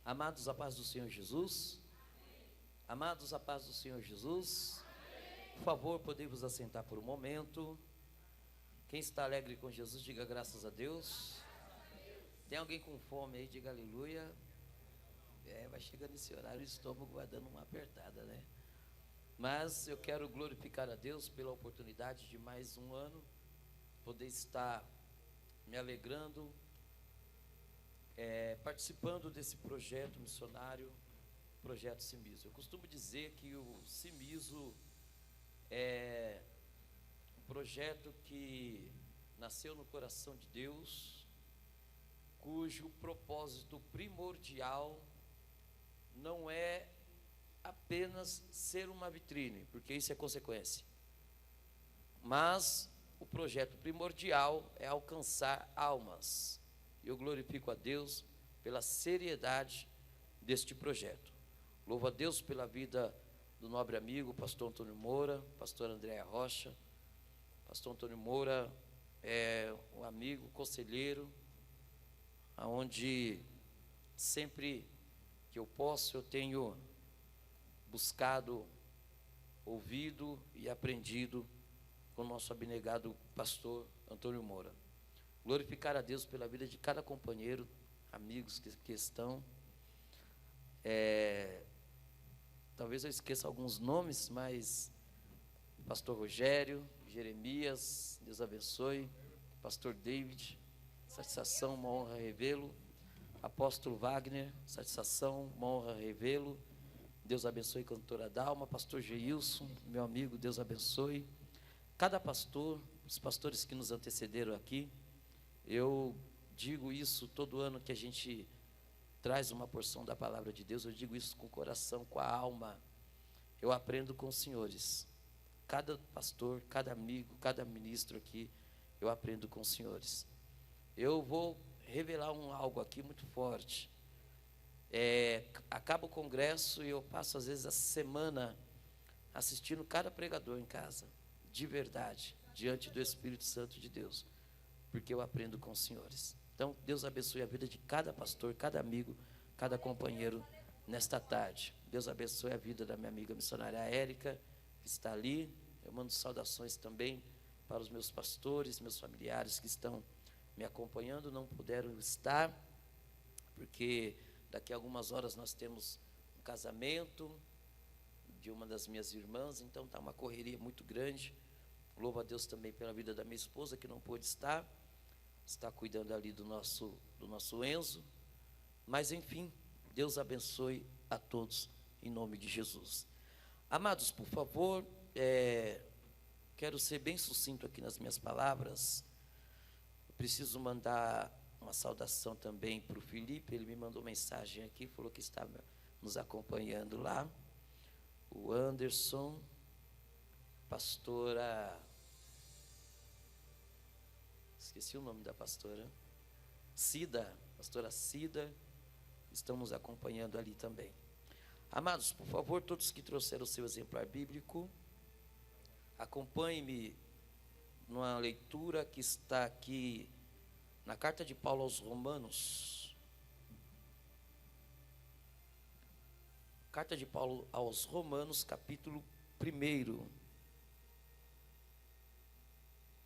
Amados, a paz do Senhor Jesus. Amados, a paz do Senhor Jesus. Por favor, podemos assentar por um momento. Quem está alegre com Jesus, diga graças a Deus. Tem alguém com fome aí, diga aleluia. Vai chegando esse horário, o estômago vai dando uma apertada, né? Mas eu quero glorificar a Deus pela oportunidade de mais um ano poder estar me alegrando, participando desse projeto missionário, projeto Cimiso. Eu costumo dizer que o Cimiso é um projeto que nasceu no coração de Deus, cujo propósito primordial não é apenas ser uma vitrine, porque isso é consequência, mas o projeto primordial é alcançar almas. Eu glorifico a Deus pela seriedade deste projeto. Louvo a Deus pela vida do nobre amigo, pastor Antônio Moura, pastor Andréa Rocha. Pastor Antônio Moura é um amigo, conselheiro, aonde sempre que eu posso, eu tenho buscado, ouvido e aprendido com o nosso abnegado pastor Antônio Moura. Glorificar a Deus pela vida de cada companheiro, amigos que estão. Talvez eu esqueça alguns nomes, mas pastor Rogério, Jeremias, Deus abençoe. Pastor David, satisfação, uma honra revê-lo. Apóstolo Wagner, satisfação, uma honra revê-lo. Deus abençoe, cantora Dalma. Pastor Geilson, meu amigo, Deus abençoe. Cada pastor, os pastores que nos antecederam aqui, eu digo isso todo ano que a gente traz uma porção da palavra de Deus, eu digo isso com o coração, com a alma. Eu aprendo com os senhores. Cada pastor, cada amigo, cada ministro aqui, eu aprendo com os senhores. Eu vou revelar algo aqui muito forte. Acaba o congresso e eu passo às vezes a semana assistindo cada pregador em casa, de verdade, diante do Espírito Santo de Deus, porque eu aprendo com os senhores. Então, Deus abençoe a vida de cada pastor, cada amigo, cada companheiro nesta tarde. Deus abençoe a vida da minha amiga missionária Érica, que está ali. Eu mando saudações também para os meus pastores, meus familiares que estão me acompanhando, não puderam estar, porque daqui a algumas horas nós temos um casamento de uma das minhas irmãs, então está uma correria muito grande. Louvo a Deus também pela vida da minha esposa, que não pôde estar, está cuidando ali do nosso Enzo. Mas enfim, Deus abençoe a todos, em nome de Jesus. Amados, por favor, quero ser bem sucinto aqui nas minhas palavras. Eu preciso mandar uma saudação também para o Felipe. Ele me mandou mensagem aqui, falou que está nos acompanhando lá. O Anderson, pastora, esqueci o nome da pastora Cida, estão nos acompanhando ali também. Amados, por favor, todos que trouxeram o seu exemplar bíblico, acompanhe-me numa leitura que está aqui na carta de Paulo aos Romanos. Carta de Paulo aos Romanos, capítulo 1,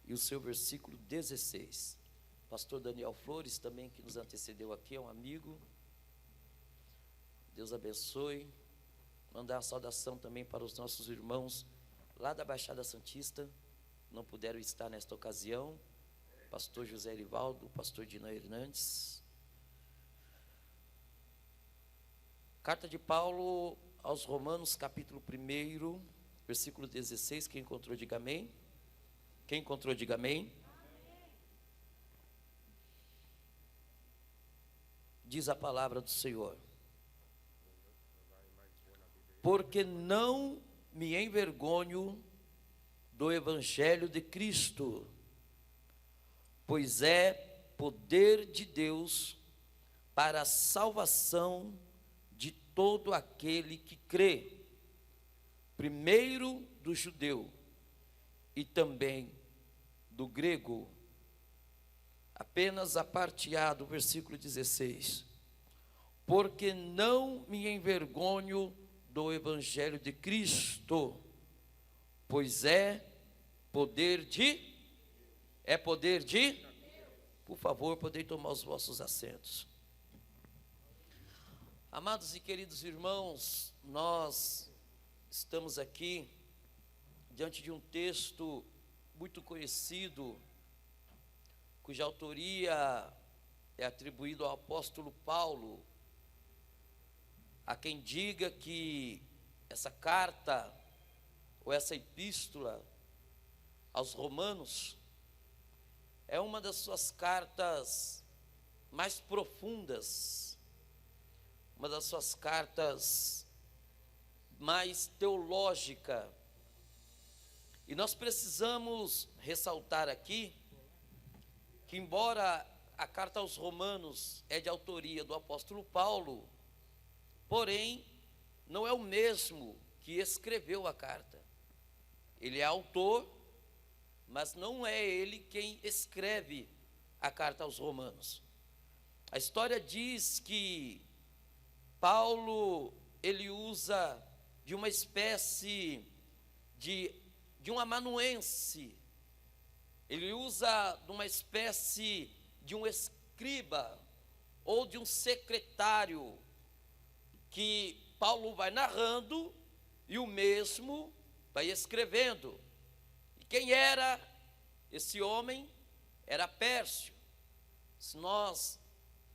e o seu versículo 16. Pastor Daniel Flores, também que nos antecedeu aqui, é um amigo. Deus abençoe. Mandar uma saudação também para os nossos irmãos lá da Baixada Santista, não puderam estar nesta ocasião. Pastor José Erivaldo, pastor Dina Hernandes. Carta de Paulo aos Romanos, capítulo 1, versículo 16. Quem encontrou, diga amém. Quem encontrou, diga amém. Diz a palavra do Senhor: porque não me envergonho do evangelho de Cristo, pois é poder de Deus para a salvação de todo aquele que crê, primeiro do judeu e também do grego. Apenas a parte A do versículo 16. Porque não me envergonho do evangelho de Cristo, pois é poder de... Por favor, podem tomar os vossos assentos. Amados e queridos irmãos, nós estamos aqui diante de um texto muito conhecido, cuja autoria é atribuída ao apóstolo Paulo. Há quem diga que essa carta, ou essa epístola aos Romanos, é uma das suas cartas mais profundas, uma das suas cartas mais teológica. E nós precisamos ressaltar aqui que, embora a carta aos Romanos é de autoria do apóstolo Paulo, porém, não é o mesmo que escreveu a carta. Ele é autor, mas não é ele quem escreve a carta aos Romanos. A história diz que Paulo, ele usa de uma espécie de um amanuense, ele usa de uma espécie de um escriba ou de um secretário, que Paulo vai narrando e o mesmo vai escrevendo. E quem era esse homem? Era Pércio. Se nós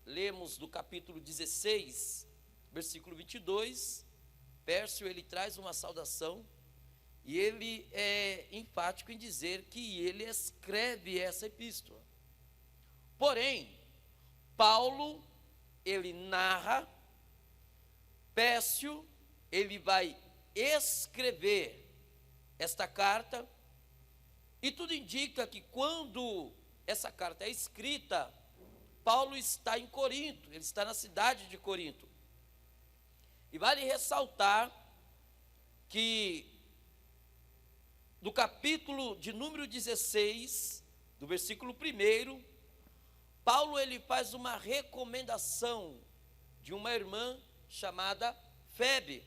lemos do capítulo 16, versículo 22, Pércio, ele traz uma saudação e ele é enfático em dizer que ele escreve essa epístola. Porém, Paulo, ele narra, Pércio, ele vai escrever esta carta, e tudo indica que quando essa carta é escrita, Paulo está em Corinto, ele está na cidade de Corinto. E vale ressaltar que do capítulo de número 16, do versículo 1, Paulo ele faz uma recomendação de uma irmã chamada Febe.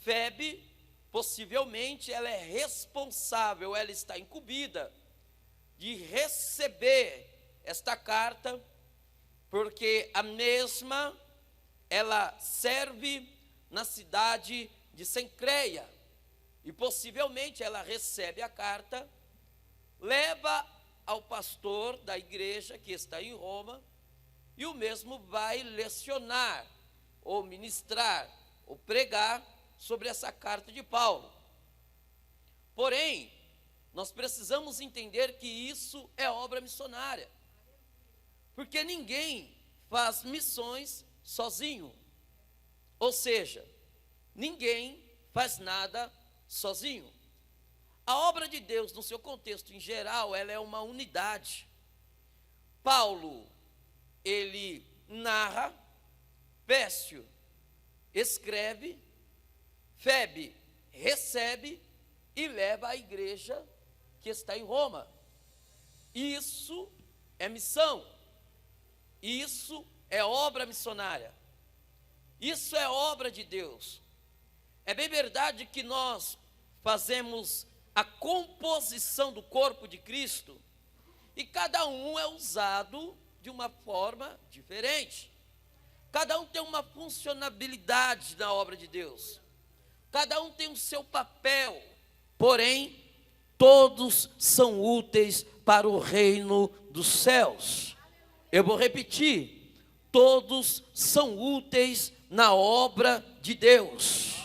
Febe, possivelmente, ela é responsável, ela está incumbida de receber esta carta, porque a mesma, ela serve na cidade de Cencreia, e possivelmente ela recebe a carta, leva ao pastor da igreja que está em Roma, e o mesmo vai lecionar, ou ministrar, ou pregar sobre essa carta de Paulo. Porém, nós precisamos entender que isso é obra missionária, porque ninguém faz missões sozinho, ou seja, ninguém faz nada sozinho. A obra de Deus, no seu contexto em geral, ela é uma unidade. Paulo, ele narra, Pércio escreve, Febe recebe e leva à igreja que está em Roma. Isso é missão, isso é obra missionária, isso é obra de Deus. É bem verdade que nós fazemos a composição do corpo de Cristo e cada um é usado de uma forma diferente. Cada um tem uma funcionalidade na obra de Deus. Cada um tem o seu papel. Porém, todos são úteis para o reino dos céus. Eu vou repetir. Todos são úteis na obra de Deus.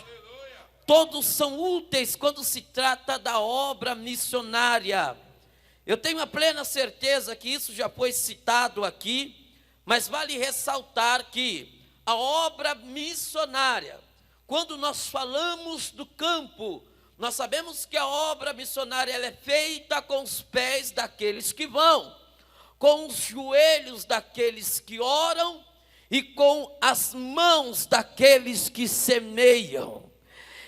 Todos são úteis quando se trata da obra missionária. Eu tenho a plena certeza que isso já foi citado aqui, mas vale ressaltar que a obra missionária, quando nós falamos do campo, nós sabemos que a obra missionária ela é feita com os pés daqueles que vão, com os joelhos daqueles que oram e com as mãos daqueles que semeiam.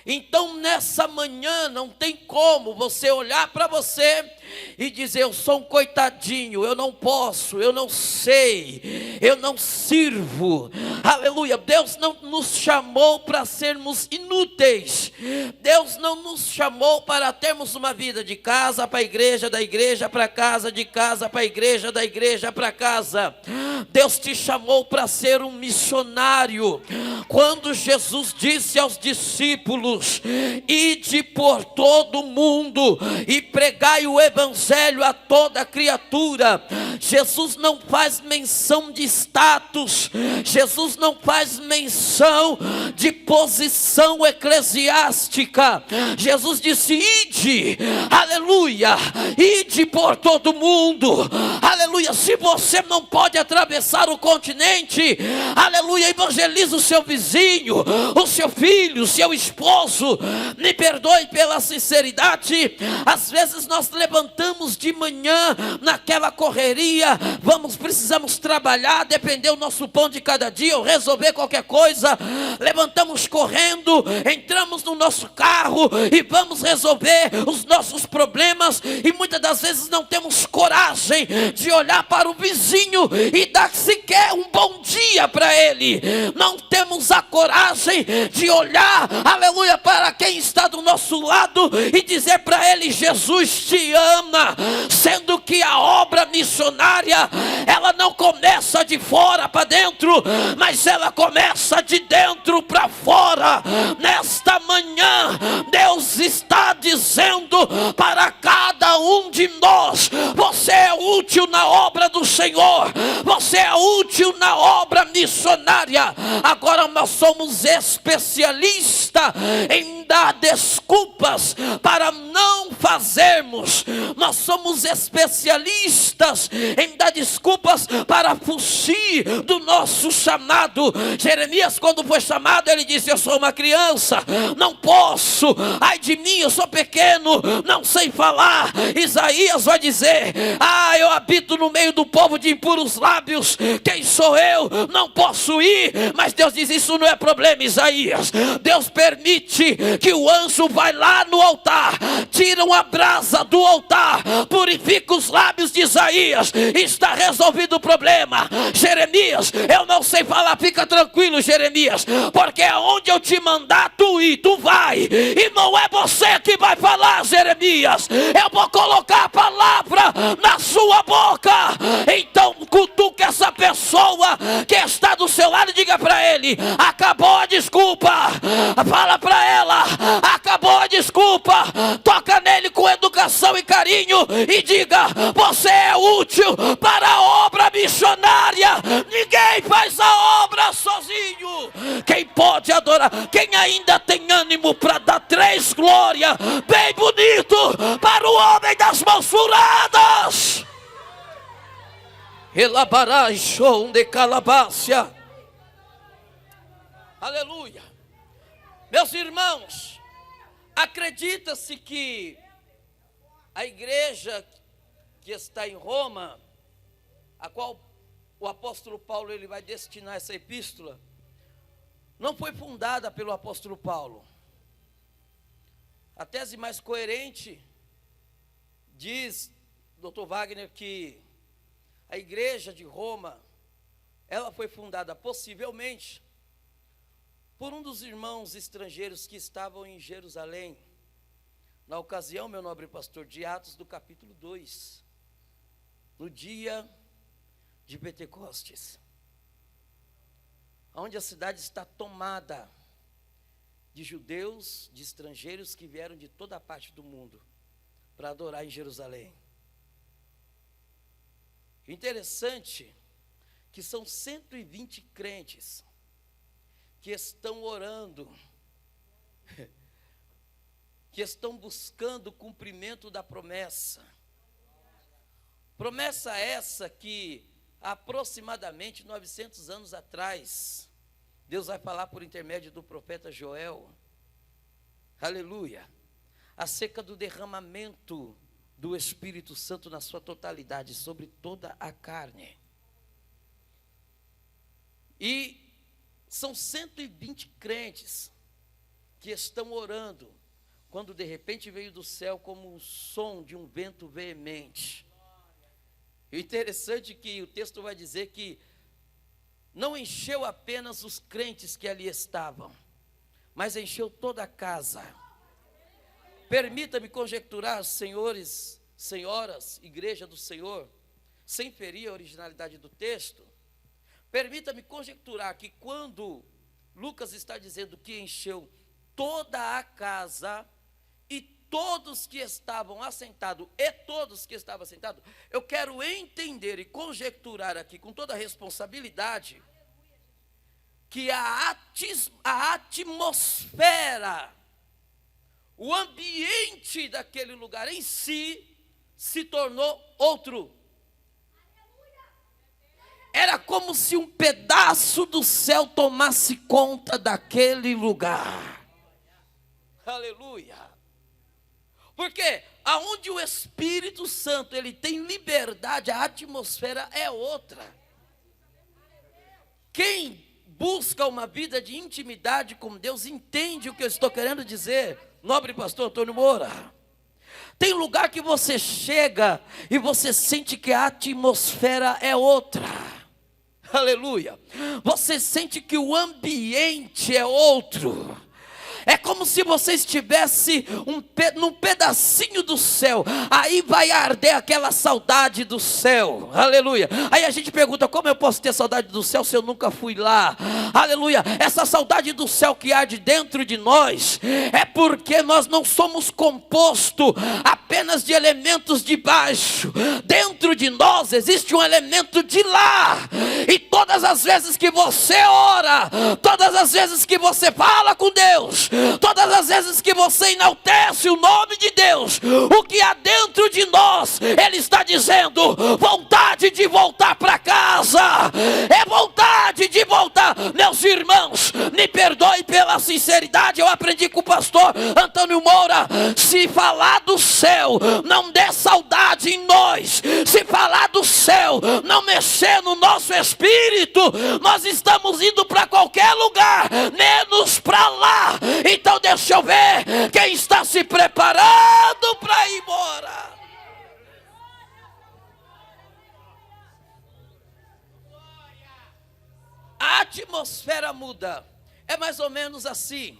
Então nessa manhã não tem como você olhar para você e dizer: eu sou um coitadinho, eu não posso, eu não sei, eu não sirvo. Aleluia. Deus não nos chamou para sermos inúteis. Deus não nos chamou para termos uma vida de casa para a igreja, da igreja para casa, de casa para a igreja, da igreja para casa. Deus te chamou para ser um missionário. Quando Jesus disse aos discípulos: ide por todo o mundo e pregai o evangelho a toda criatura, Jesus não faz menção de status, Jesus não faz menção de posição eclesiástica. Jesus disse: ide, aleluia, ide por todo mundo, aleluia. Se você não pode atravessar o continente, aleluia, evangeliza o seu vizinho, o seu filho, o seu esposo. Me perdoe pela sinceridade, às vezes nós levantamos de manhã naquela correria, precisamos trabalhar, depender o nosso pão de cada dia, ou resolver qualquer coisa, levantamos correndo, entramos no nosso carro e vamos resolver os nossos problemas, e muitas das vezes não temos coragem de olhar para o vizinho e dar sequer um bom dia para ele. Não temos a coragem de olhar, aleluia, para quem está do nosso lado e dizer para ele: Jesus te ama. Sendo que a obra missionária, ela não começa de fora para dentro, mas ela começa de dentro para fora. Nesta manhã, Deus está dizendo para cada um de nós: você é útil na obra do Senhor, você é útil na obra missionária. Agora nós somos especialistas em dar desculpas para não fazermos. Nós somos especialistas em dar desculpas para fugir do nosso chamado. Jeremias, quando foi chamado, ele disse: eu sou uma criança, não posso, ai de mim, eu sou pequeno, não sei falar. Isaías vai dizer: eu habito no meio do povo de impuros lábios, quem sou eu? Não posso ir. Mas Deus diz: isso não é problema, Isaías. Deus permite que o anjo vai lá no altar, tira uma brasa do altar, purifica os lábios de Isaías, está resolvido o problema. Jeremias, eu não sei falar, fica tranquilo, Jeremias, porque aonde eu te mandar tu ir, tu vai, e não é você que vai falar, Jeremias, eu vou colocar a palavra na sua boca. Então cutuque essa pessoa que está do seu lado e diga para ele: acabou a desculpa. Fala para ela: acabou a desculpa. Toca nele com educação e carinho e diga: você é útil para a obra missionária. Ninguém faz a obra sozinho. Quem pode adorar? Quem ainda tem ânimo para dar 3 glórias bem bonito para o homem das mãos furadas? Elabará show de calabácia. Aleluia. Meus irmãos, acredita-se que a igreja que está em Roma, a qual o apóstolo Paulo ele vai destinar essa epístola, não foi fundada pelo apóstolo Paulo. A tese mais coerente diz, Dr. Wagner, que a igreja de Roma, ela foi fundada possivelmente por um dos irmãos estrangeiros que estavam em Jerusalém, na ocasião, meu nobre pastor, de Atos do capítulo 2, no dia de Pentecostes, onde a cidade está tomada de judeus, de estrangeiros que vieram de toda a parte do mundo para adorar em Jerusalém. Interessante que são 120 crentes que estão orando, que estão buscando o cumprimento da promessa. Promessa essa que aproximadamente 900 anos atrás, Deus vai falar por intermédio do profeta Joel, aleluia, acerca do derramamento do Espírito Santo na sua totalidade sobre toda a carne. E são 120 crentes que estão orando, quando de repente veio do céu como um som de um vento veemente. E o interessante é que o texto vai dizer que não encheu apenas os crentes que ali estavam, mas encheu toda a casa. Permita-me conjecturar, senhores, senhoras, igreja do Senhor, sem ferir a originalidade do texto, permita-me conjecturar que quando Lucas está dizendo que encheu toda a casa e todos que estavam assentados, eu quero entender e conjecturar aqui com toda a responsabilidade que a atmosfera, o ambiente daquele lugar em si se tornou outro. Era como se um pedaço do céu tomasse conta daquele lugar. Aleluia. Porque aonde o Espírito Santo ele tem liberdade, a atmosfera é outra. Quem busca uma vida de intimidade com Deus entende o que eu estou querendo dizer, nobre pastor Antônio Moura. Tem lugar que você chega e você sente que a atmosfera é outra. Aleluia. Você sente que o ambiente é outro. É como se você estivesse num pedacinho do céu. Aí vai arder aquela saudade do céu. Aleluia. Aí a gente pergunta: como eu posso ter saudade do céu se eu nunca fui lá? Aleluia. Essa saudade do céu que arde dentro de nós é porque nós não somos composto apenas de elementos de baixo. Dentro de nós existe um elemento de lá. E todas as vezes que você ora, todas as vezes que você fala com Deus, todas as vezes que você enaltece o nome de Deus, o que há dentro de nós, Ele está dizendo: vontade de voltar para casa, é vontade de voltar. Meus irmãos, me perdoe pela sinceridade, eu aprendi com o pastor Antônio Moura: se falar do céu não der saudade em nós, se falar do céu não mexer no nosso espírito, nós estamos indo para qualquer lugar, menos para lá. Então deixa eu ver quem está se preparando para ir embora. A atmosfera muda. É mais ou menos assim.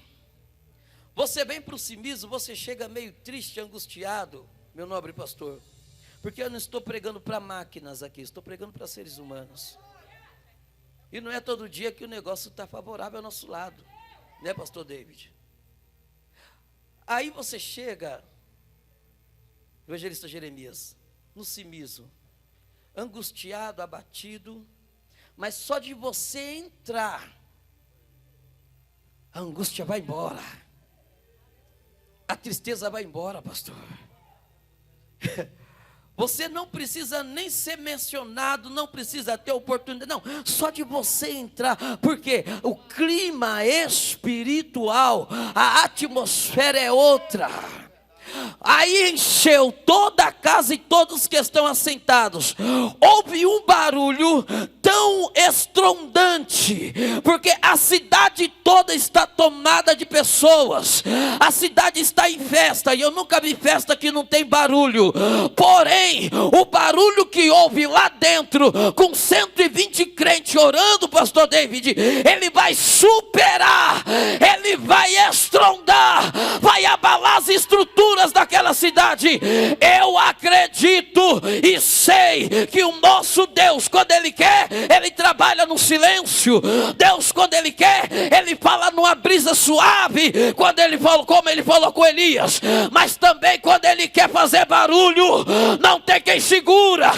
Você vem para o Cimismo, você chega meio triste, angustiado, meu nobre pastor, porque eu não estou pregando para máquinas aqui, estou pregando para seres humanos. E não é todo dia que o negócio está favorável ao nosso lado, né, pastor David? Aí você chega, evangelista Jeremias, no Cimismo, angustiado, abatido, mas só de você entrar, a angústia vai embora, a tristeza vai embora, pastor. Você não precisa nem ser mencionado, não precisa ter oportunidade, não, só de você entrar, porque o clima espiritual, a atmosfera é outra. Aí encheu toda a casa e todos que estão assentados. Houve um barulho tão estrondante, porque a cidade toda está tomada de pessoas. A cidade está em festa, e eu nunca vi festa que não tem barulho. Porém, o barulho que houve lá dentro, com 120 crentes orando, pastor David, ele vai superar, ele vai estrondar, vai abalar as estruturas daquela cidade. Eu acredito e sei que o nosso Deus, quando Ele quer, Ele trabalha no silêncio. Deus, quando Ele quer, Ele fala numa brisa suave, quando Ele falou, como Ele falou com Elias. Mas também quando Ele quer fazer barulho, não tem quem segura.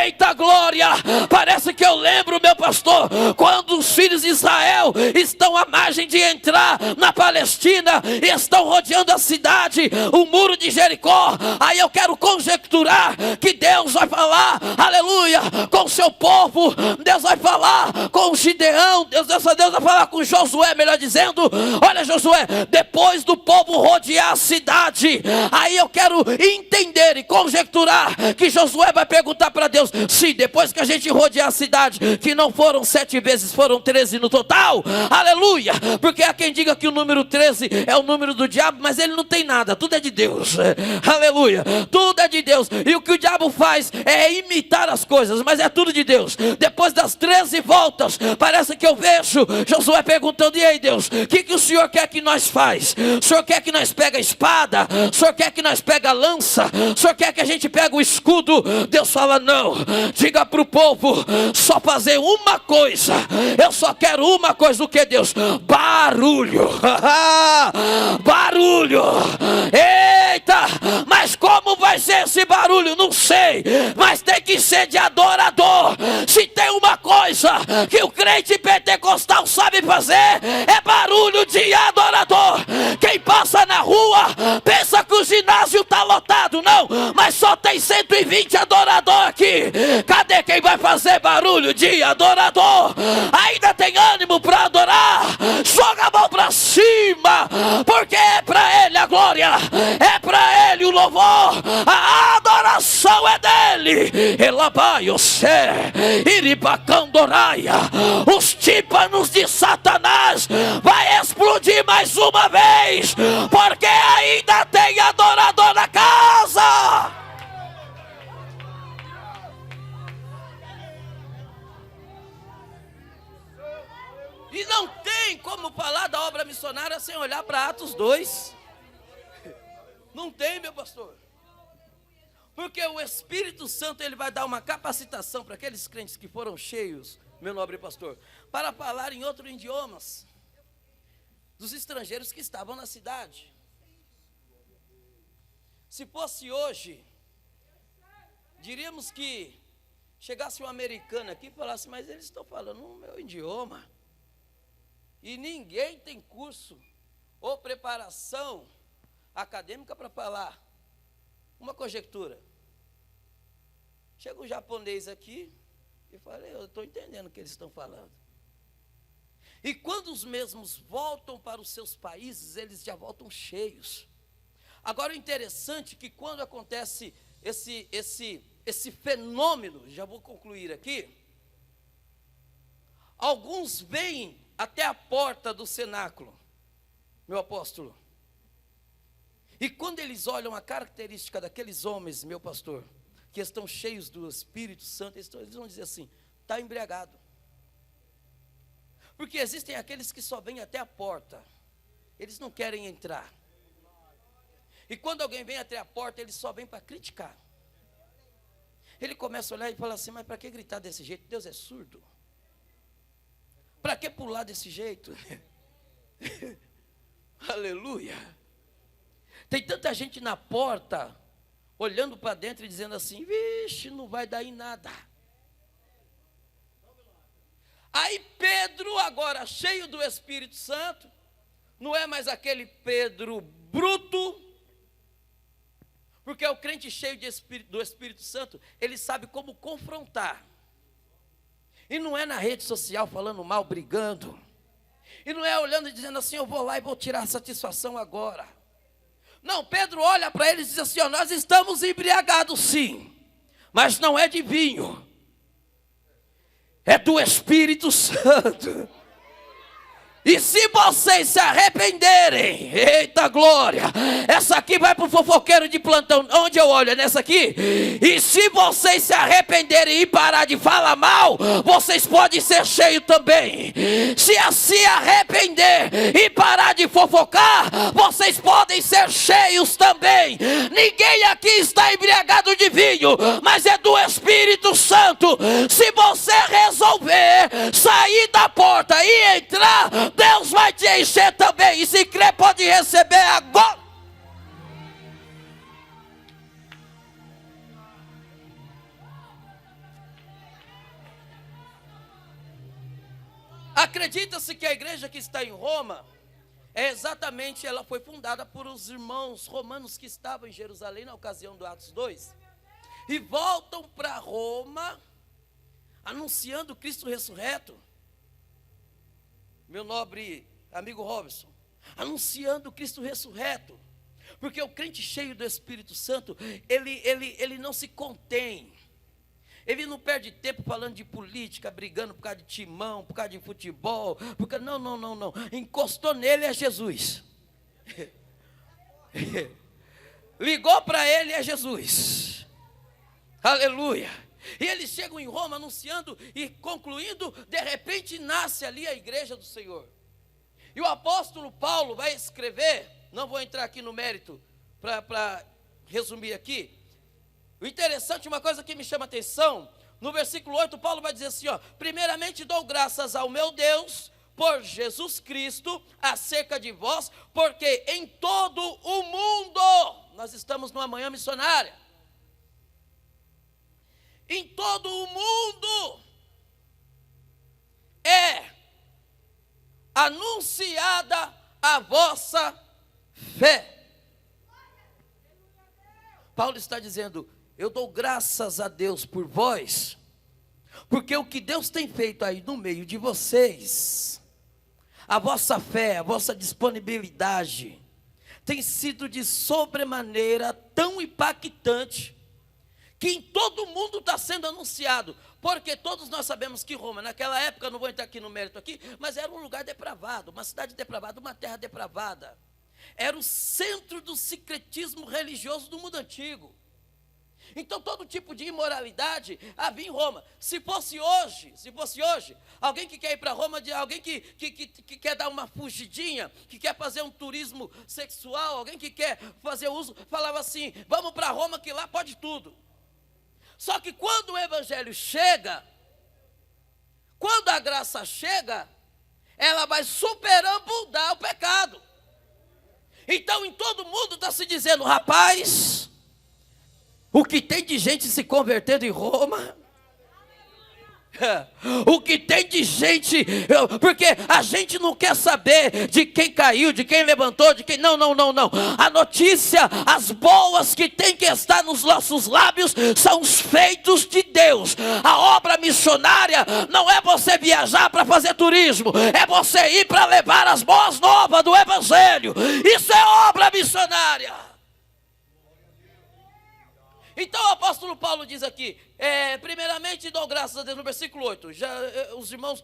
Eita glória! Parece que eu lembro, meu pastor, quando os filhos de Israel estão à margem de entrar na Palestina e estão rodeando a cidade, o muro de Jericó. Aí eu quero conjecturar que Deus vai falar, aleluia, com o seu povo. Deus vai falar com o Gideão. Deus vai falar fala com Josué, melhor dizendo: olha, Josué, depois do povo rodear a cidade, aí eu quero entender e conjecturar que Josué vai perguntar para Deus: se depois que a gente rodear a cidade, que não foram 7 vezes, foram 13 no total, aleluia, porque há quem diga que o número 13 é o número do diabo, mas ele não tem nada, tudo é de Deus, aleluia, tudo é de Deus, e o que o diabo faz é imitar as coisas, mas é tudo de Deus. Depois das 13 voltas, parece que eu vejo Josué perguntando: e aí, Deus, o que o Senhor quer que nós faz? O Senhor quer que nós pegue a espada? O Senhor quer que nós pegue a lança? O Senhor quer que a gente pegue o escudo? Deus fala: não, diga para o povo só fazer uma coisa, eu só quero uma coisa. O que, Deus? Barulho. Barulho. Eita, mas como vai ser esse barulho? Não sei, mas tem que ser de adorador. Se tem uma coisa que o crente pentecostal sabe fazer, é barulho de adorador. Quem passa na rua pensa que o ginásio está lotado. Não, mas só tem 120 adorador aqui. Cadê quem vai fazer barulho de adorador? Ainda tem ânimo para adorar? Joga a mão para cima, porque é para Ele a glória, é para Ele o louvor, a adoração é dele. Elabaiocé, iribacandoraia, os tímpanos de Satanás vai explodir mais uma vez, porque ainda tem adorador na casa. E não tem como falar da obra missionária sem olhar para Atos 2. Não tem, meu pastor. Porque o Espírito Santo, ele vai dar uma capacitação para aqueles crentes que foram cheios, meu nobre pastor, para falar em outros idiomas dos estrangeiros que estavam na cidade. Se fosse hoje, diríamos que chegasse um americano aqui e falasse: mas eles estão falando o meu idioma. E ninguém tem curso ou preparação acadêmica para falar. Uma conjectura. Chega um japonês aqui e fala: eu estou entendendo o que eles estão falando. E quando os mesmos voltam para os seus países, eles já voltam cheios. Agora, o interessante é que quando acontece esse fenômeno, já vou concluir aqui, alguns vêm até a porta do cenáculo, meu apóstolo, e quando eles olham a característica daqueles homens, meu pastor, que estão cheios do Espírito Santo, eles vão dizer assim: está embriagado. Porque existem aqueles que só vêm até a porta, eles não querem entrar. E quando alguém vem até a porta, ele só vem para criticar. Ele começa a olhar e fala assim: mas para que gritar desse jeito? Deus é surdo? Para que pular desse jeito? Aleluia. Tem tanta gente na porta, olhando para dentro e dizendo assim: vixe, não vai dar em nada. Aí Pedro, agora cheio do Espírito Santo, não é mais aquele Pedro bruto, porque o crente cheio do Espírito Santo, ele sabe como confrontar. E não é na rede social falando mal, brigando. E não é olhando e dizendo assim: eu vou lá e vou tirar a satisfação agora. Não, Pedro olha para eles e diz assim: ó, nós estamos embriagados sim, mas não é de vinho, é do Espírito Santo. E se vocês se arrependerem, eita glória, essa aqui vai para o fofoqueiro de plantão, onde eu olho, é nessa aqui. E se vocês se arrependerem e parar de falar mal, vocês podem ser cheios também. Se arrepender e parar de fofocar, vocês podem ser cheios também. Ninguém aqui está embriagado de vinho, mas é do Espírito Santo. Se você resolver sair da porta e entrar, Deus vai te encher também. E se crer, pode receber agora. Acredita-se que a igreja que está em Roma, ela foi fundada por os irmãos romanos que estavam em Jerusalém na ocasião do Atos 2. E voltam para Roma, anunciando Cristo ressurreto. meu nobre amigo Robson, anunciando Cristo ressurreto, porque o crente cheio do Espírito Santo, ele não se contém, ele não perde tempo falando de política, brigando por causa de timão, por causa de futebol, não, encostou nele é Jesus, ligou para ele é Jesus, aleluia. E eles chegam em Roma anunciando e concluindo, de repente nasce ali a igreja do Senhor. E o apóstolo Paulo vai escrever, não vou entrar aqui no mérito para resumir aqui. O interessante, uma coisa que me chama a atenção, no versículo 8, Paulo vai dizer assim, ó: primeiramente dou graças ao meu Deus por Jesus Cristo acerca de vós, porque em todo o mundo, nós estamos numa manhã missionária, em todo o mundo é anunciada a vossa fé. Paulo está dizendo, eu dou graças a Deus por vós, porque o que Deus tem feito aí no meio de vocês, a vossa fé, a vossa disponibilidade, tem sido de sobremaneira tão impactante, que em todo mundo está sendo anunciado, porque todos nós sabemos que Roma, naquela época, não vou entrar aqui no mérito aqui, mas era um lugar depravado, uma cidade depravada, uma terra depravada, era o centro do secretismo religioso do mundo antigo. Então todo tipo de imoralidade havia em Roma. Se fosse hoje, alguém que quer ir para Roma, alguém que quer dar uma fugidinha, que quer fazer um turismo sexual, alguém que quer fazer uso, falava assim, vamos para Roma que lá pode tudo. Só que quando o evangelho chega, quando a graça chega, ela vai superampular o pecado. Então em todo mundo está se dizendo, rapaz, o que tem de gente se convertendo em Roma, o que tem de gente, porque a gente não quer saber de quem caiu, de quem levantou, de quem, não, a notícia, as boas que tem que estar nos nossos lábios, são os feitos de Deus. A obra missionária não é você viajar para fazer turismo, é você ir para levar as boas novas do evangelho, isso é obra missionária. Então o apóstolo Paulo diz aqui, primeiramente dou graças a Deus, no versículo 8, os irmãos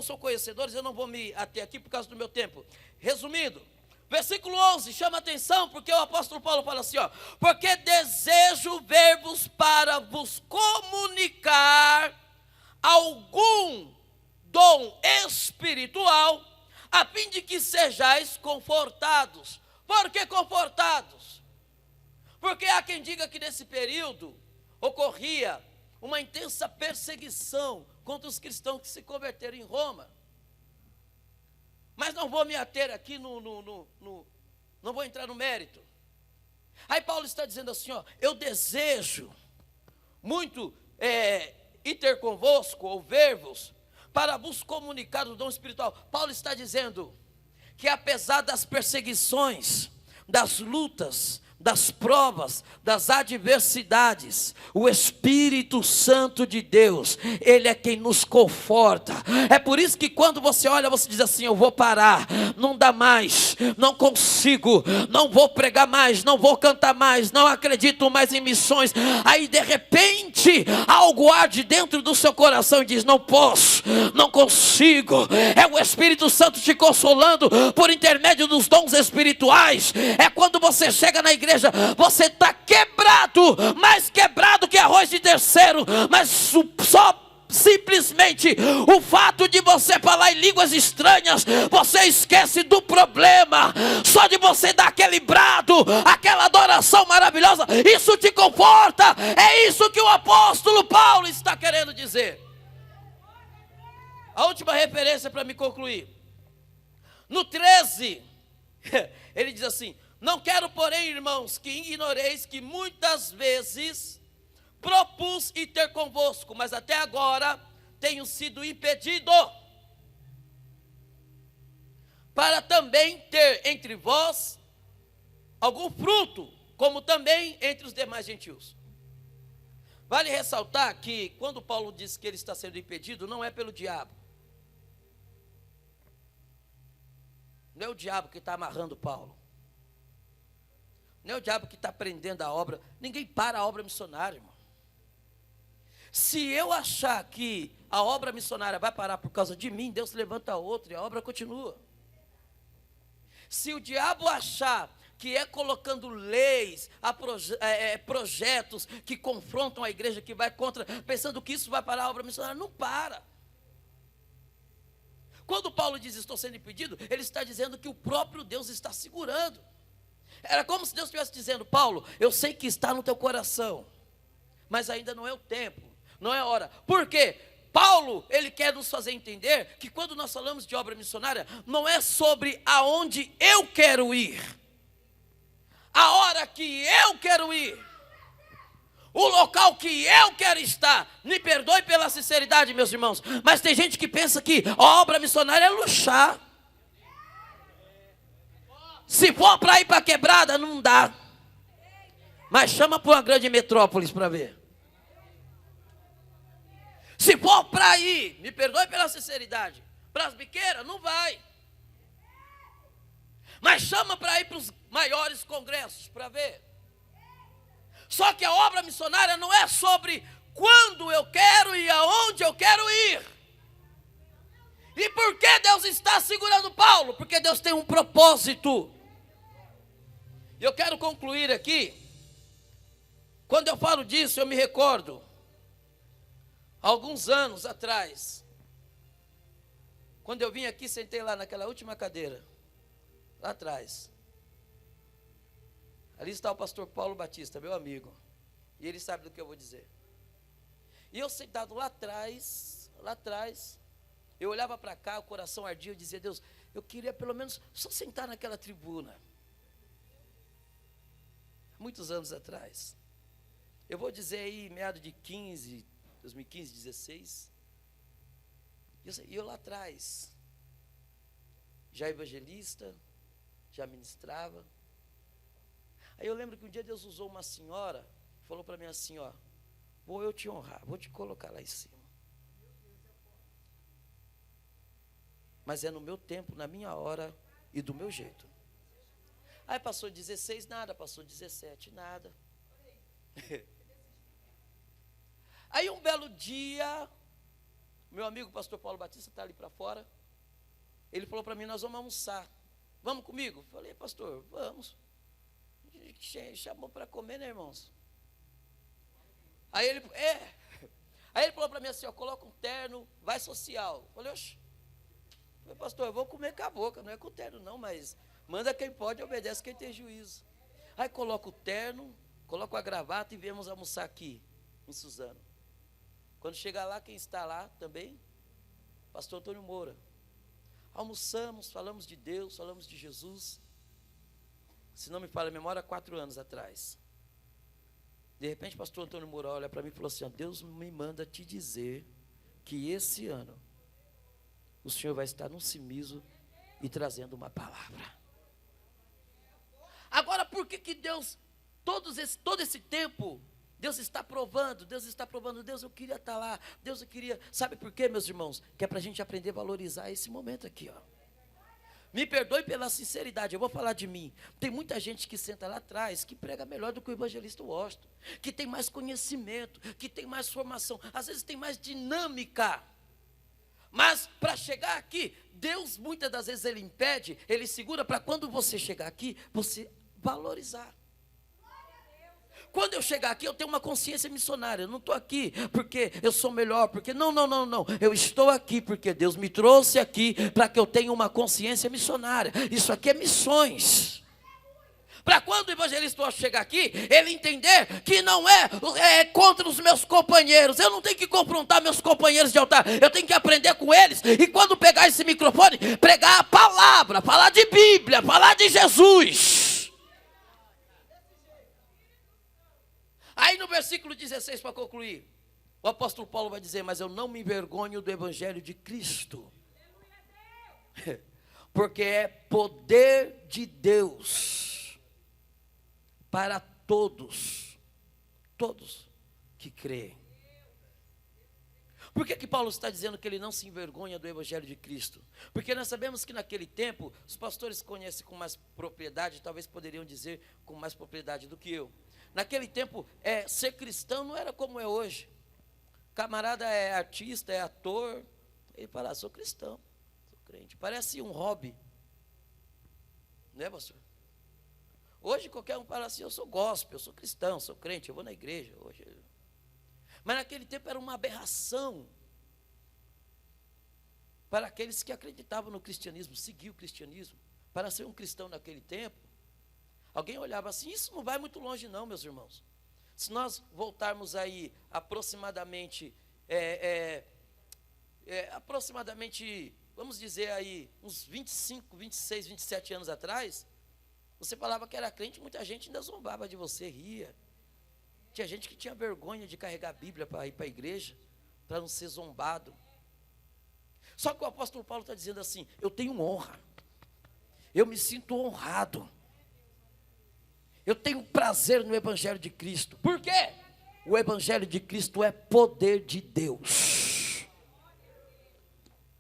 são conhecedores, eu não vou me ater aqui por causa do meu tempo. Resumindo, versículo 11, chama atenção, porque o apóstolo Paulo fala assim, ó: porque desejo ver-vos para vos comunicar algum dom espiritual, a fim de que sejais confortados. Por que confortados? Porque há quem diga que nesse período ocorria uma intensa perseguição contra os cristãos que se converteram em Roma. Mas não vou me ater aqui não vou entrar no mérito. Aí Paulo está dizendo assim, ó: eu desejo muito ir ter convosco, ou ver-vos, para vos comunicar o dom espiritual. Paulo está dizendo que apesar das perseguições, das lutas, das provas, das adversidades, o Espírito Santo de Deus, Ele é quem nos conforta. É por isso que quando você olha, você diz assim: eu vou parar, não dá mais, não consigo, não vou pregar mais, não vou cantar mais, não acredito mais em missões. Aí de repente, algo arde dentro do seu coração e diz: não posso, não consigo. É o Espírito Santo te consolando por intermédio dos dons espirituais. É quando você chega na igreja, você está quebrado, mais quebrado que arroz de terceiro, mas só simplesmente o fato de você falar em línguas estranhas, você esquece do problema. Só de você dar aquele brado, aquela adoração maravilhosa, isso te conforta. É isso que o apóstolo Paulo está querendo dizer. A última referência para me concluir, no 13, ele diz assim: não quero, porém, irmãos, que ignoreis que muitas vezes propus ir ter convosco, mas até agora tenho sido impedido, para também ter entre vós algum fruto, como também entre os demais gentios. Vale ressaltar que quando Paulo diz que ele está sendo impedido, não é pelo diabo. Não é o diabo que está amarrando Paulo. Não é o diabo que está prendendo a obra. Ninguém para a obra missionária, irmão. Se eu achar que a obra missionária vai parar por causa de mim, Deus levanta outro e a obra continua. Se o diabo achar que é colocando leis, projetos que confrontam a igreja, que vai contra, pensando que isso vai parar a obra missionária, não para. Quando Paulo diz estou sendo impedido, ele está dizendo que o próprio Deus está segurando. Era como se Deus estivesse dizendo: Paulo, eu sei que está no teu coração, mas ainda não é o tempo, não é a hora. Por quê? Paulo, ele quer nos fazer entender que quando nós falamos de obra missionária, não é sobre aonde eu quero ir, a hora que eu quero ir, o local que eu quero estar. Me perdoe pela sinceridade, meus irmãos, mas tem gente que pensa que a obra missionária é luxar. Se for para ir para quebrada, não dá. Mas chama para uma grande metrópolis para ver. Se for para ir, me perdoe pela sinceridade, para as biqueiras, não vai. Mas chama para ir para os maiores congressos para ver. Só que a obra missionária não é sobre quando eu quero e aonde eu quero ir. E por que Deus está segurando Paulo? Porque Deus tem um propósito. E eu quero concluir aqui. Quando eu falo disso, eu me recordo, alguns anos atrás, quando eu vim aqui, sentei lá naquela última cadeira, lá atrás. Ali está o pastor Paulo Batista, meu amigo, e ele sabe do que eu vou dizer. E eu sentado lá atrás, eu olhava para cá, o coração ardia, eu dizia: Deus, eu queria pelo menos só sentar naquela tribuna. Muitos anos atrás. Eu vou dizer aí, meado de 2015, 16. E eu lá atrás, já evangelista, já ministrava. Aí eu lembro que um dia Deus usou uma senhora, falou para mim assim: ó, vou eu te honrar, vou te colocar lá em cima. Mas é no meu tempo, na minha hora e do meu jeito. Aí passou 16, nada, passou 17, nada. Aí um belo dia, meu amigo pastor Paulo Batista está ali para fora, ele falou para mim: nós vamos almoçar, vamos comigo? Falei: pastor, vamos. Chamou para comer, né, irmãos? Aí ele falou para mim assim: ó, coloca um terno, vai social. Falei: oxe, pastor, eu vou comer com a boca, não é com o terno não, mas manda quem pode, obedece quem tem juízo. Aí coloca o terno, coloca a gravata e viemos almoçar aqui, em Suzano. Quando chegar lá, quem está lá também? Pastor Antônio Moura. Almoçamos, falamos de Deus, falamos de Jesus. Se não me falha a memória, 4 anos atrás. De repente, pastor Antônio Moura olha para mim e falou assim: ó, Deus me manda te dizer que esse ano o senhor vai estar num Cimiso e trazendo uma palavra. Agora, por que Deus, todo esse tempo, Deus está provando, Deus, eu queria estar lá, Deus, eu queria, sabe por quê, meus irmãos? Que é para a gente aprender a valorizar esse momento aqui, ó. Me perdoe pela sinceridade, eu vou falar de mim. Tem muita gente que senta lá atrás, que prega melhor do que o evangelista Washington, que tem mais conhecimento, que tem mais formação, às vezes tem mais dinâmica. Mas para chegar aqui, Deus muitas das vezes ele impede, ele segura para quando você chegar aqui, você valorizar. Quando eu chegar aqui, eu tenho uma consciência missionária. Eu não estou aqui porque eu sou melhor, porque não. Eu estou aqui porque Deus me trouxe aqui para que eu tenha uma consciência missionária. Isso aqui é missões. Para quando o evangelista chegar aqui, ele entender que não é contra os meus companheiros. Eu não tenho que confrontar meus companheiros de altar. Eu tenho que aprender com eles. E quando pegar esse microfone, pregar a palavra, falar de Bíblia, falar de Jesus. Aí no versículo 16, para concluir, o apóstolo Paulo vai dizer: mas eu não me envergonho do evangelho de Cristo, porque é poder de Deus para todos que creem. Por que Paulo está dizendo que ele não se envergonha do Evangelho de Cristo? Porque nós sabemos que naquele tempo, os pastores conhecem com mais propriedade, talvez poderiam dizer com mais propriedade do que eu. Naquele tempo, ser cristão não era como é hoje. Camarada é artista, é ator, ele fala, sou cristão, sou crente. Parece um hobby, né, pastor? Hoje qualquer um fala assim, eu sou gospel, eu sou cristão, sou crente, eu vou na igreja. Hoje... Mas naquele tempo era uma aberração para aqueles que acreditavam no cristianismo, seguiam o cristianismo. Para ser um cristão naquele tempo, alguém olhava assim, isso não vai muito longe não, meus irmãos. Se nós voltarmos aí aproximadamente, vamos dizer aí, uns 25, 26, 27 anos atrás, você falava que era crente, muita gente ainda zombava de você, ria. Tinha gente que tinha vergonha de carregar a Bíblia para ir para a igreja, para não ser zombado. Só que o apóstolo Paulo está dizendo assim, eu tenho honra, eu me sinto honrado, eu tenho prazer no Evangelho de Cristo. Por quê? O Evangelho de Cristo é poder de Deus.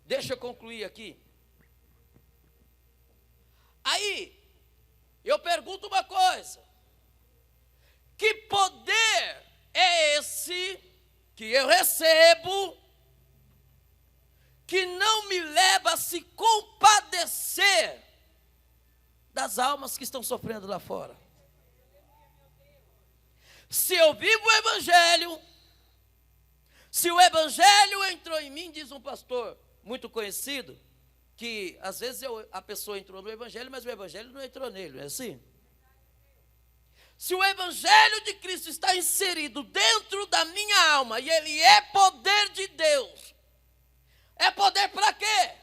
Deixa eu concluir aqui. Aí, eu pergunto uma coisa, que poder é esse que eu recebo, que não me leva a se compadecer das almas que estão sofrendo lá fora? Se eu vivo o Evangelho, se o Evangelho entrou em mim, diz um pastor muito conhecido, que às vezes a pessoa entrou no Evangelho, mas o Evangelho não entrou nele, não é assim? Se o Evangelho de Cristo está inserido dentro da minha alma, e ele é poder de Deus, é poder para quê?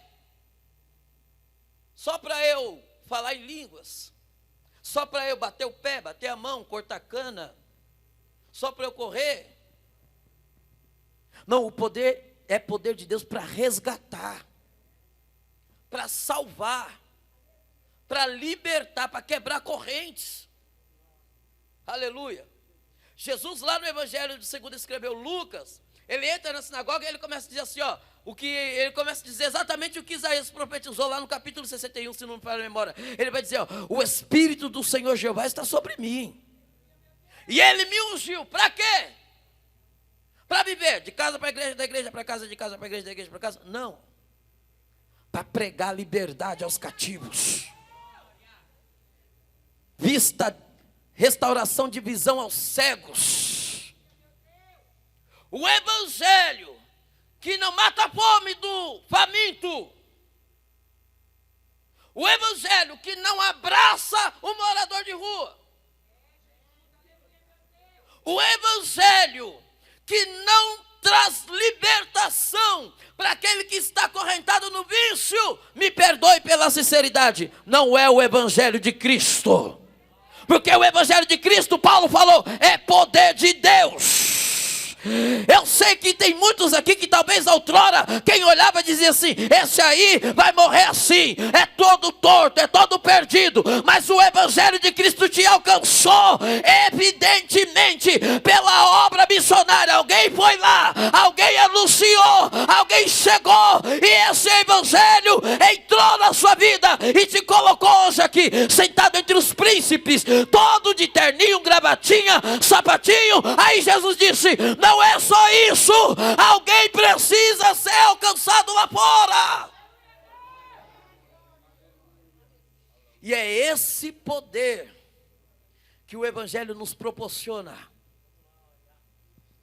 Só para eu falar em línguas? Só para eu bater o pé, bater a mão, cortar cana? Só para eu correr? Não, o poder é poder de Deus para resgatar, para salvar, para libertar, para quebrar correntes. Aleluia. Jesus lá no Evangelho de segundo escreveu Lucas, ele entra na sinagoga e ele começa a dizer assim, ele começa a dizer exatamente o que Isaías profetizou lá no capítulo 61, se não me falha a memória. Ele vai dizer, o Espírito do Senhor Jeová está sobre mim. E ele me ungiu, para quê? Para viver de casa para a igreja, da igreja para casa, de casa para a igreja, da igreja para casa? Não. Para pregar liberdade aos cativos. Restauração de visão aos cegos. O Evangelho que não mata a fome do faminto. O Evangelho que não abraça o morador de rua. O Evangelho que não traz libertação para aquele que está acorrentado no vício. Me perdoe pela sinceridade, não é o Evangelho de Cristo. Porque o Evangelho de Cristo, Paulo falou, é poder de Deus. Eu sei que tem muitos aqui que talvez outrora, quem olhava dizia assim, esse aí vai morrer assim, é todo torto, é todo perdido. Mas o Evangelho de Cristo te alcançou, evidentemente, pela obra missionária. Alguém foi lá, alguém anunciou, alguém chegou, e esse Evangelho entrou na sua vida, e te colocou hoje aqui, sentado entre os príncipes, todo de terninho, gravatinha, sapatinho. Aí Jesus disse, não é só isso, alguém precisa ser alcançado lá fora. E é esse poder que o Evangelho nos proporciona.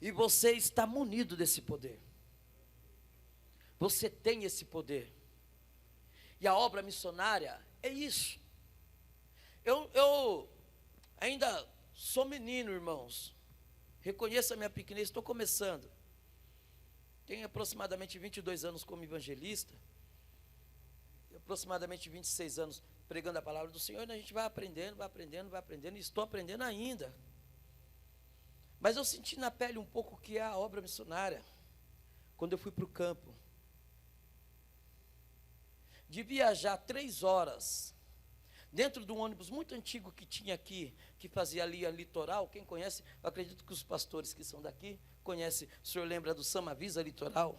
E você está munido desse poder. Você tem esse poder. E a obra missionária é isso. Eu ainda sou menino, irmãos. Reconheça a minha pequenez, estou começando. Tenho aproximadamente 22 anos como evangelista. Aproximadamente 26 anos pregando a palavra do Senhor. E a gente vai aprendendo, e estou aprendendo ainda. Mas eu senti na pele um pouco o que é a obra missionária. Quando eu fui para o campo. De viajar 3 horas dentro de um ônibus muito antigo que tinha aqui, que fazia ali a litoral. Quem conhece, eu acredito que os pastores que são daqui conhece, o senhor lembra do Samavisa Litoral?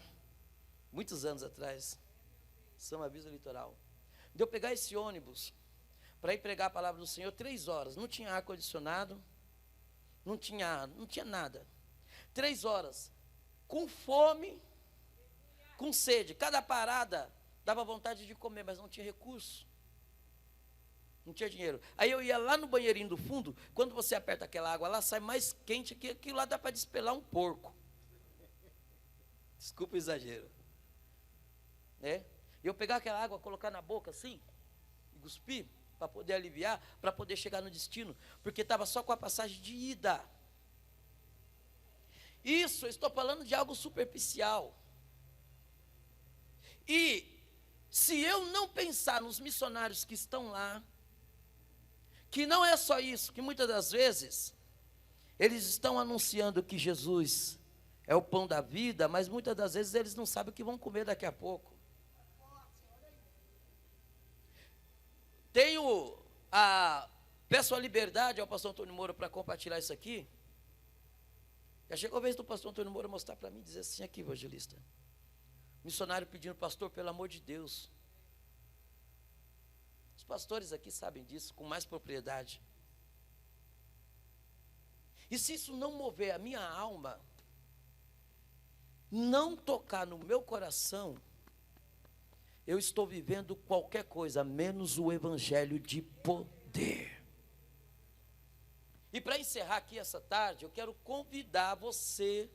Muitos anos atrás. Samavisa Litoral. De eu pegar esse ônibus para ir pregar a palavra do Senhor, 3 horas. Não tinha ar-condicionado, não tinha nada. 3 horas, com fome, com sede. Cada parada dava vontade de comer, mas não tinha recurso. Não tinha dinheiro. Aí eu ia lá no banheirinho do fundo, quando você aperta aquela água lá, sai mais quente que aquilo lá dá para despelar um porco. Desculpa o exagero. Né? E eu pegar aquela água, colocar na boca assim, e cuspir, para poder aliviar, para poder chegar no destino, porque estava só com a passagem de ida. Isso, eu estou falando de algo superficial. E se eu não pensar nos missionários que estão lá, que não é só isso, que muitas das vezes eles estão anunciando que Jesus é o pão da vida, mas muitas das vezes eles não sabem o que vão comer daqui a pouco. Peço a liberdade ao pastor Antônio Moura para compartilhar isso aqui. Já chegou a vez do pastor Antônio Moura mostrar para mim e dizer assim aqui, evangelista. Missionário pedindo, pastor, pelo amor de Deus. Os pastores aqui sabem disso com mais propriedade. E se isso não mover a minha alma, não tocar no meu coração, eu estou vivendo qualquer coisa, menos o evangelho de poder. E para encerrar aqui essa tarde, eu quero convidar você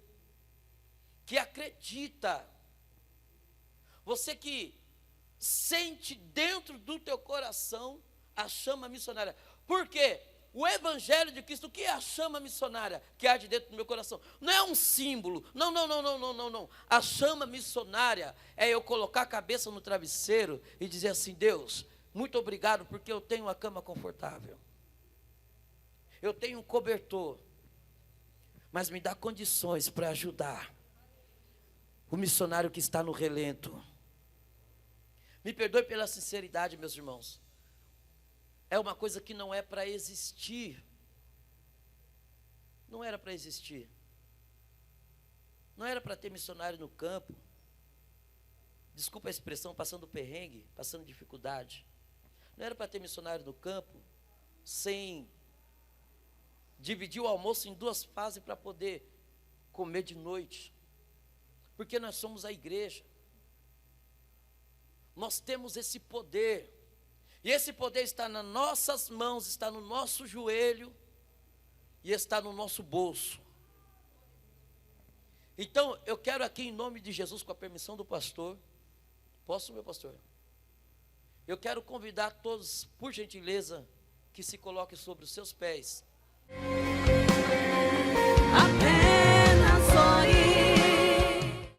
que acredita, você que sente dentro do teu coração a chama missionária. Por quê? O evangelho de Cristo, o que é a chama missionária que arde dentro do meu coração? Não é um símbolo, não. A chama missionária é eu colocar a cabeça no travesseiro e dizer assim, Deus, muito obrigado porque eu tenho uma cama confortável. Eu tenho um cobertor, mas me dá condições para ajudar o missionário que está no relento. Me perdoe pela sinceridade, meus irmãos. É uma coisa que não é para existir. Não era para existir. Não era para ter missionário no campo. Desculpa a expressão, passando perrengue, passando dificuldade. Não era para ter missionário no campo, sem dividir o almoço em 2 fases para poder comer de noite. Porque nós somos a igreja. Nós temos esse poder. E esse poder está nas nossas mãos, está no nosso joelho e está no nosso bolso. Então, eu quero aqui em nome de Jesus, com a permissão do pastor, posso, meu pastor? Eu quero convidar todos, por gentileza, que se coloquem sobre os seus pés.